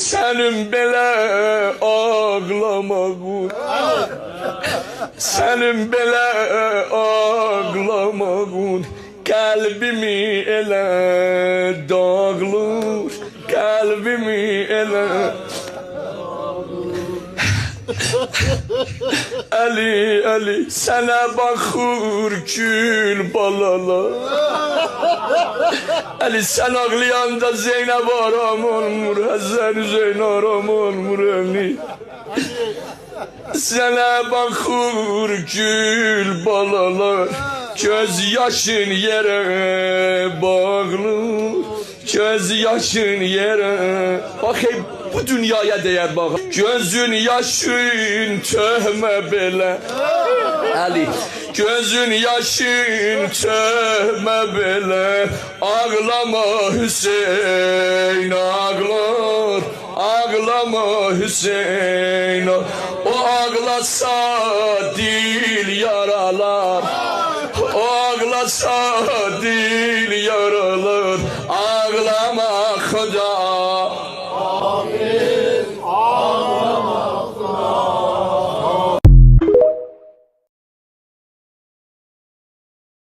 Senin bele ağlamağın, senin bele ağlamağın kalbimi ele dağılır, kalbimi ele. Ali Ali sana bakır gül balalar. Ali sen ağlayanda Zeynep aram olmur, Hasan Hüseyin aram olmur Ali. Sana bakır gül balalar, göz yaşın yere bağlı, göz yaşın yere. Bakayım bu dünyaya değer bak. Gözün yaşın töhme bele. Ali gözün yaşın töhme bele. Ağlama Hüseyin ağlar, ağlama Hüseyin. O ağlasa dil yaralar, o ağlasa dil yaralar. Ağlama Huda